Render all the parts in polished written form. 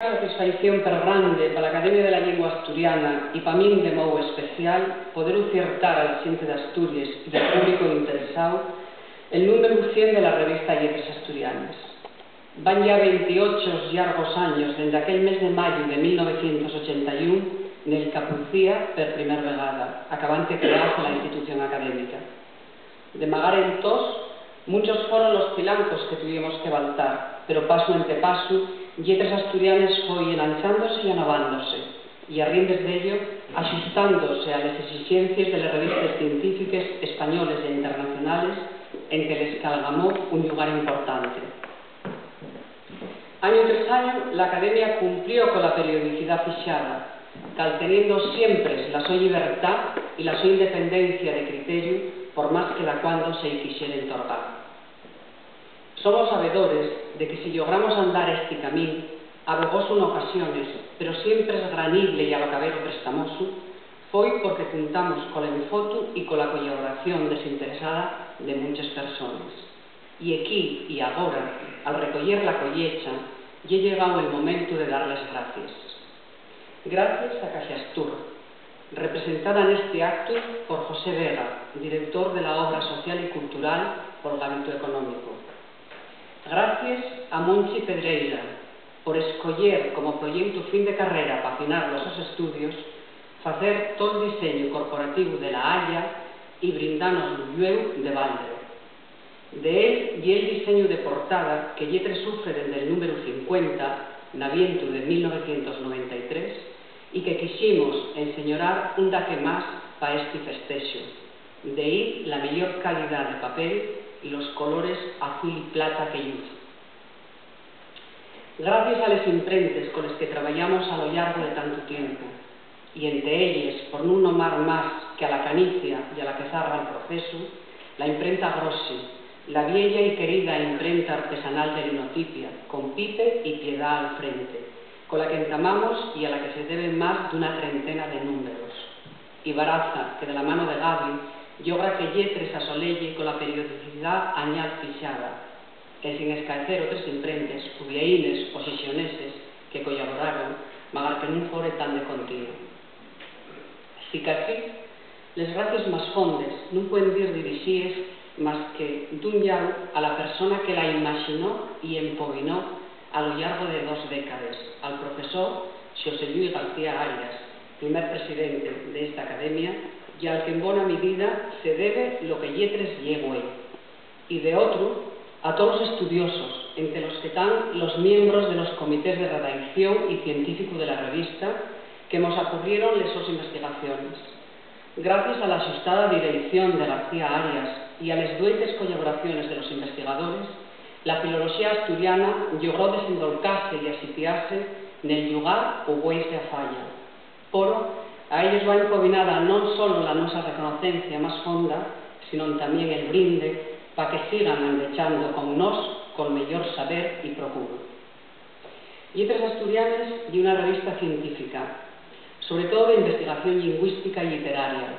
Satisfacción per grande para a Academia de la Lingua Asturiana e para min de modo especial poder ofertar a la xente de Asturias e ao público interesado el número 100 de la revista Letras Asturianas. Van ya 28 largos años dende aquel mes de maio de 1981 nel que apucía per primer vegada, acabante crearse la institución académica. De magar en tos, muchos foron los pilancos que tuvimos que baltar, pero paso ante paso, Letras Asturianas foi enanchándose e anavándose, e a rindes dello, axustándose a las exigencias de las revistas científicas españoles e internacionales en que les calgamó un lugar importante. Año tras año, la Academia cumplió con la periodicidad fixada, calteniendo siempre la súa libertad y la súa independencia de criterio, por más que la cuando se quixera entorgar. Somos sabedores de que si logramos andar este camino, abogoso en ocasiones, pero siempre esgranible y abacabero prestamoso, foi porque contamos con el enfoto y con la colaboración desinteresada de muchas personas. Y aquí y agora, al recoller la collecha, ya ha llegado el momento de darles gracias. Gracias a Caixastur, representada en este acto por José Vega, director de la obra social y cultural por el Gabinete Económico. Gracias a Monchi Pedreira por escoller como proyecto fin de carrera para afinar los estudios, facer todo el diseño corporativo de la Haya y brindarnos l'ullueu de balde. De él y el diseño de portada que Letras sufre desde el número 50, naviento de 1993, y que quisimos enseñorar un daque más para este festejo. De ahí la mayor calidad de papel y los colores azul y plata que uso. Gracias a las imprentes con las que trabajamos a lo largo de tanto tiempo, y entre ellas, por no nomar más que a la Canicia y a la que zarra el proceso, la imprenta Grossi, la vieja y querida imprenta artesanal de Linotipia, con Pipe y Piedad al frente, con la que entamamos y a la que se deben más de una treintena de números. Y Baraza, que de la mano de Gaby, logra que Letras asolelle con la periodicidad añal fixada, e sin escaecer otras imprentes, cubiaínes o xixoneses que colaboraron, magar que non fore tan de continuo. Si que así, les gracias más fondes non pueden dir dirixíes más que d'un llau a la persona que la imaginó y empovinó a lo largo de 2 décadas, al profesor Xosé Luis García Arias, primer presidente de esta academia, y al que en buena medida se debe lo que Letras llegó hoy. Y de otro, a todos los estudiosos, entre los que están los miembros de los comités de redacción y científico de la revista, que nos ocurrieron las sus investigaciones. Gracias a la ajustada dirección de García Arias y a las duetes colaboraciones de los investigadores, la filología asturiana logró desenvolcarse y asitiarse en el lugar o hueis de falla. Poro, a ellos va empobinada non solo la nuestra reconocencia más fonda, sino también el brinde para que sigan andechando con nos con mellor saber y procuro. Letras Asturianas y una revista científica, sobre todo de investigación lingüística y literaria,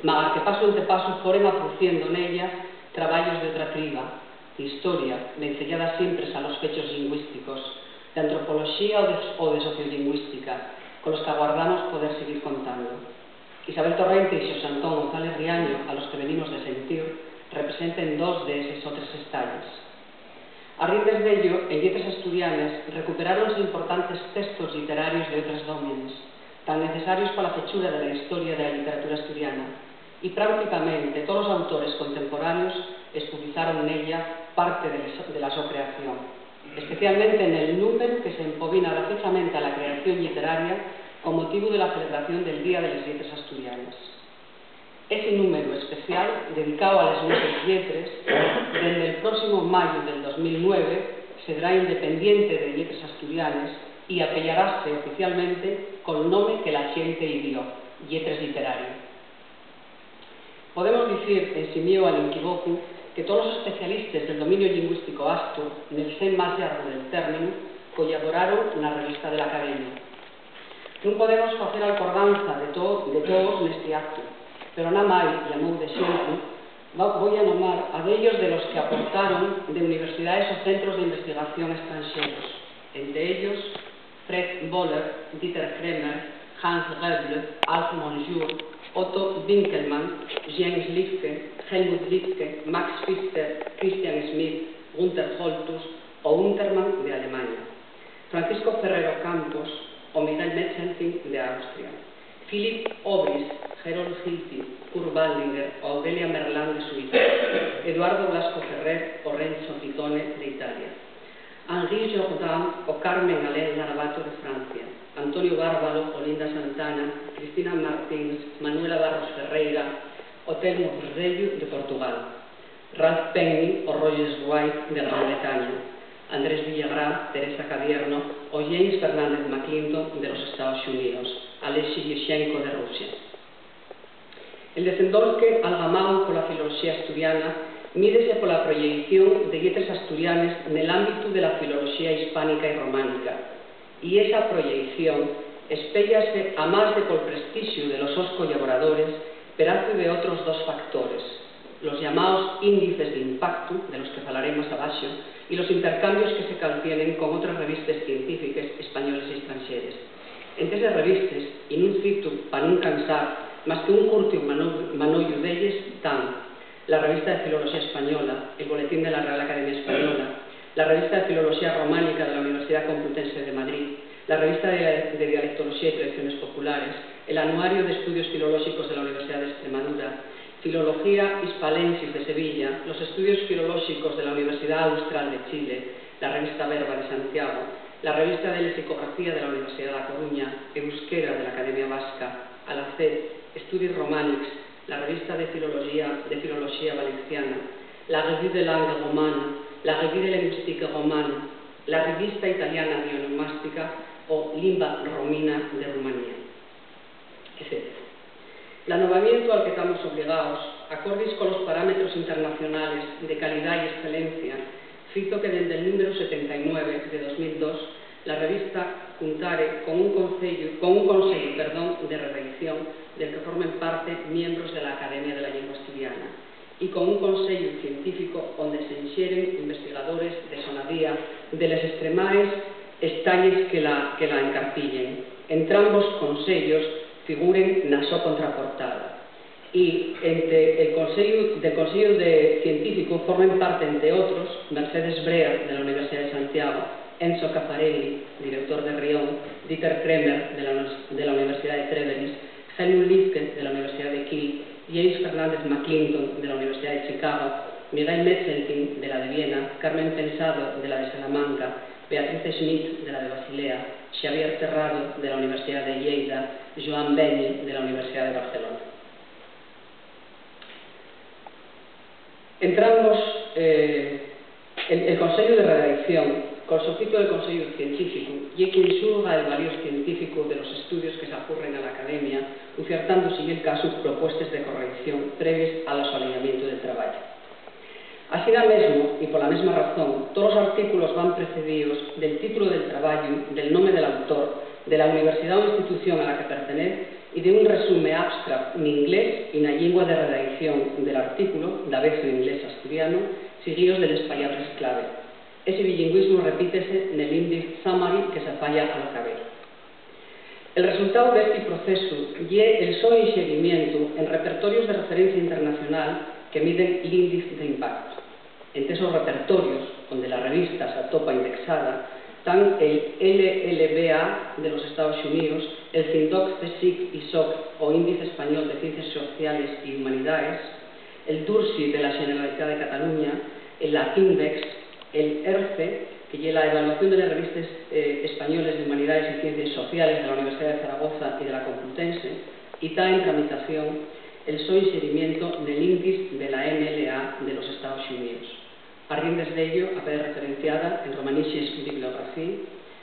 magar que paso ante paso foren apareciendo en ella traballos de otra criba, de historia, vencellada siempre a los fechos lingüísticos, de antropología o de sociolingüística, con los que aguardamos poder seguir contando. Isabel Torrente y Xosé Antón González Riaño, a los que venimos de sentir, representen 2 de esos otros estalles. A rindes de ello, en Letras Asturianas recuperáronse importantes textos literarios de otras dómenes, tan necesarios para la fechura de la historia de la literatura asturiana, y prácticamente todos los autores contemporáneos escudizaron en ella parte de la su creación, especialmente en el número que se empobina graciosamente a la creación literaria con motivo de la celebración del Día de las Letras Asturianas. Ese número especial, dedicado a las nuestras letras, desde el próximo mayo del 2009, será independiente de Letras Asturianas y apellaráse oficialmente con el nombre que la xente dio, Letras Literario. Podemos decir, en simio al equivoco, que todos los especialistas del dominio lingüístico asto, en el sen más largo del término, colaboraron en la revista de la Academia. Non podemos facer acordanza de todos neste acto, pero na máis, e a mou de xente, voy a nomar a dellos de los que aportaron de universidades o centros de investigación extranjeros, entre ellos Fred Boller, Dieter Kremer, Hans Röble, Alf Monjour, Otto Winkelmann, Jens Lifke, Helmut Lifke, Max Pfister, Christian Schmidt, Gunther Holtus o Untermann de Alemania, Francisco Ferrero Campos o Miguel Metzelting de Austria, Philipp Obris, Gerold Hilti, Kurt Baldinger o Audelia Merlan de Suiza, Eduardo Blasco Ferrer o Renzo Pitone de Italia, Henri Jourdan o Carmen Alain Garabato de Francia, Antonio Bárbaro o Linda Santana, Cristina Martins, Manuela Barros Ferreira o Telmo Reyu de Portugal, Ralph Penny o Rogers White de Gran Bretaña, Andrés Villagrá, Teresa Cadierno o James Fernández McClinton de los Estados Unidos, Alexei Yeshenko de Rusia. El desenvolque algamado pola filoloxía asturiana mídese pola proyección de lletres asturianes nel ámbito de la filoloxía hispánica y románica, y esa proyección espéllase a más de por prestigio de los dos colaboradores, pedazo de otros dos factores, los llamados índices de impacto, de los que falaremos abaixo, y los intercambios que se caltienen con otras revistas científicas españoles y extranjeras. Entre esas revistas, y non cito para non cansar, más que un curto manollo d'elles, están la Revista de Filología Española, el Boletín de la Real Academia Española, la Revista de Filología Románica de la Universidad Complutense de Madrid, la Revista de Dialectología y Tradiciones Populares, el Anuario de Estudios Filológicos de la Universidad de Extremadura, Filología Hispalensis de Sevilla, los Estudios Filológicos de la Universidad Austral de Chile, la Revista Verba de Santiago, la Revista de Lexicografía de la Universidad de La Coruña, Euskera de la Academia Vasca, Alacet, Estudis Romanics, la Revista de Filología Valenciana, la Revue de Langue Romana, la Revue de Linguistique Romana, la Revista Italiana Bionomástica o Limba Romina de Rumanía, etc. El anovamiento al que estamos obligados, acordes con los parámetros internacionales de calidad y excelencia, cito que desde el número 79 de 2002 la revista contare con un consejo de redacción del que formen parte miembros de la Academia de la Lengua Asturiana y con un consejo científico donde se inxieren investigadores de sonadía de las extremaes estalles que la encartillen. Entrambos consejos figuren na súa contraportada. Y del Consejo Científico formen parte, entre otros, Mercedes Brea, de la Universidad de Santiago, Enzo Caffarelli, director de Rion, Dieter Kremer, de la Universidad de Treveris, Helmut Lifke, de la Universidad de Kiel, James Fernández McClinton, de la Universidad de Chicago, Miguel Metzelting, de la de Viena, Carmen Pensado, de la de Salamanca, Beatriz Schmidt, de la de Basilea, Xavier Terrado, de la Universidad de Lleida, Joan Beni, de la Universidad de Barcelona. Entramos el Consejo de Redacción, con sofito del Consejo Científico, y quien xulga el valor científico de los estudios que se ocurren a la Academia, ofertando, si el caso, propuestas de corrección previas al asolamiento del trabajo. Así mesmo, y por la misma razón, todos los artículos van precedidos del título del trabajo, del nombre del autor, de la universidad o institución a la que pertenece y de un resumen abstract en inglés y en la lengua de redacción del artículo, da vez en inglés asturiano, seguidos de las palabras clave. Ese bilingüismo repítese en el índice summary que se falla al caber. El resultado de este proceso es el solo inserimiento en repertorios de referencia internacional que miden el índice de impacto. Entre esos repertorios, donde la revista se atopa indexada, están el LLBA de los Estados Unidos, el CINDOC, CSIC y SOC, o Índice Español de Ciencias Sociales y Humanidades, el DURSI de la Generalitat de Cataluña, el LACINDEX, el ERCE, que es la evaluación de las revistas españoles de Humanidades y Ciencias Sociales de la Universidad de Zaragoza y de la Complutense, y está en tramitación el inserimiento del índice de la MLA de los Estados Unidos. A riendas de ello, aparece referenciada en Romanici's Bibliografía,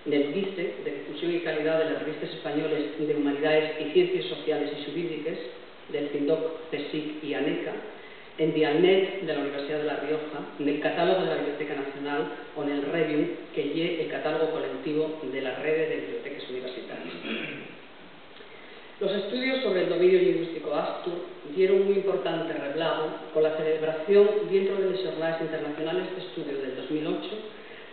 del Dice de Difusión y Calidad de las Revistas Españoles de Humanidades y Ciencias Sociales y Jurídicas, del CINDOC, CSIC y ANECA, en Dialnet de la Universidad de La Rioja, en el catálogo de la Biblioteca Nacional o en el Review, que es el catálogo colectivo de la red de bibliotecas universitarias. Los estudios sobre el dominio lingüístico astur dieron un importante reblago con la celebración dentro de las jornadas internacionales de estudio del 2008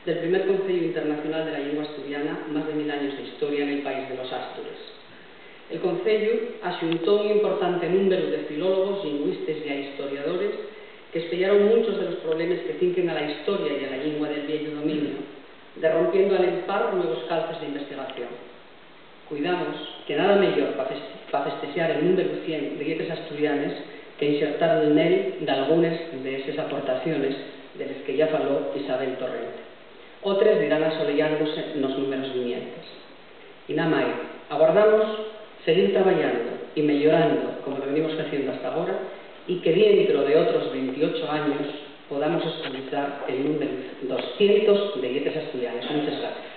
del primer Concello Internacional de la Lingua Asturiana, más de 1000 años de historia en el país de los Astures. El Concello axuntou un importante número de filólogos, lingüistas e historiadores que estudiaron muchos de los problemas que cinquen a la historia y a la lengua del viejo dominio, derrompiendo al empar nuevos calces de investigación. Cuidamos que nada mellor para festejar el número 100 de Dietes Asturianes que insertar en él de algunas de esas aportaciones de las que ya faló Isabel Torrente. Otras dirán asolellándose nos números vinientes. Y nada máis, aguardamos seguir traballando e mellorando como lo venimos haciendo hasta agora e que dentro de outros 28 años podamos escuchar el número 200 de Dietes Asturianes. Muchas gracias.